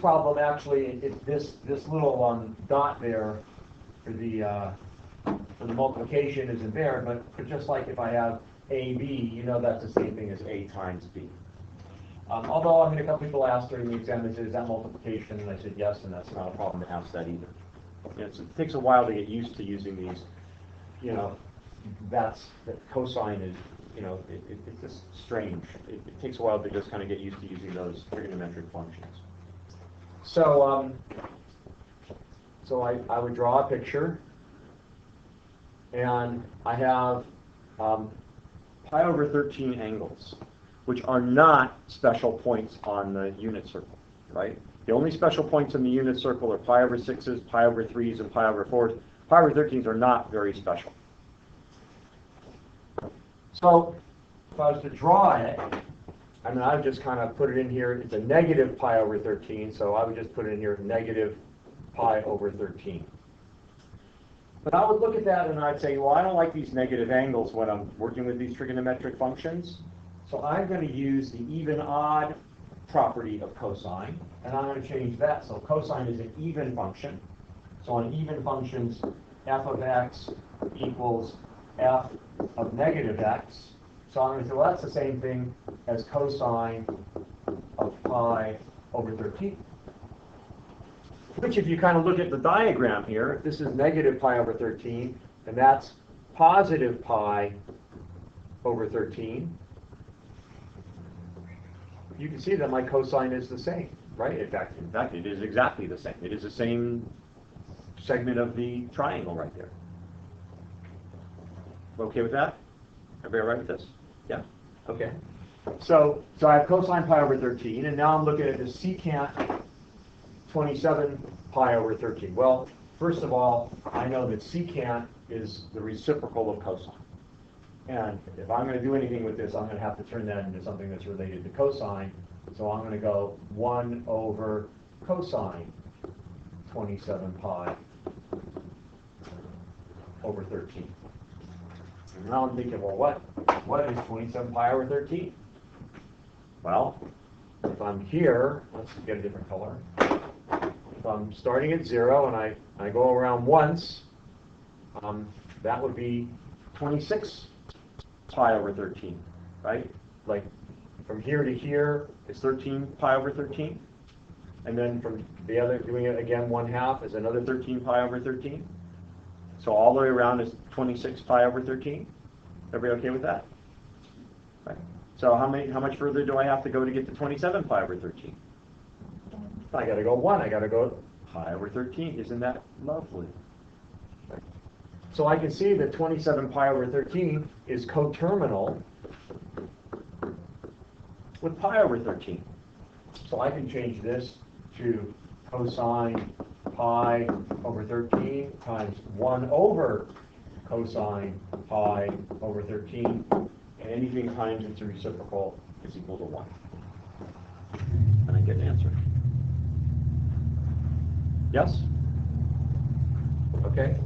problem actually, this little dot there for the multiplication isn't there, but just like if I have AB, you know that's the same thing as A times B. Although, I mean, a couple people asked during the exam, they said, is that multiplication? And I said, yes, and that's not a problem to ask that either. You know, it takes a while to get used to using these. You know, that cosine is, you know, it's just strange. It takes a while to just kind of get used to using those trigonometric functions. So, I would draw a picture, and I have pi over 13 angles, which are not special points on the unit circle, right? The only special points in the unit circle are pi over 6s, pi over 3s, and pi over 4s. Pi over 13s are not very special. So if I was to draw it, I mean, I would just kind of put it in here. It's a negative pi over 13, so I would just put it in here, negative pi over 13. But I would look at that and I'd say, well, I don't like these negative angles when I'm working with these trigonometric functions. So I'm going to use the even-odd property of cosine, and I'm going to change that. So cosine is an even function. So on even functions, f of x equals f of negative x. So I'm going to say, well, that's the same thing as cosine of pi over 13. Which, if you kind of look at the diagram here, this is negative pi over 13, and that's positive pi over 13. You can see that my cosine is the same, right? In fact, it is exactly the same. It is the same segment of the triangle right there. Okay with that? Everybody all right with this? Yeah. Okay. So I have cosine pi over 13, and now I'm looking at the secant 27 pi over 13. Well, first of all, I know that secant is the reciprocal of cosine. And if I'm going to do anything with this, I'm going to have to turn that into something that's related to cosine. So I'm going to go 1 over cosine 27 pi over 13. And now I'm thinking, well, what is 27 pi over 13? Well, if I'm here, let's get a different color. If I'm starting at 0 and I go around once, that would be 26 pi over 13, right? Like from here to here is 13 pi over 13. And then from the other, doing it again 1/2 is another 13 pi over 13. So all the way around is 26 pi over 13. Everybody okay with that? Right. So how much further do I have to go to get to 27 pi over 13? I got to go 1. I got to go pi over 13. Isn't that lovely? So I can see that 27 pi over 13 is coterminal with pi over 13. So I can change this to cosine pi over 13 times 1 over cosine pi over 13. And anything times its reciprocal is equal to 1. And I get an answer. Yes? Okay.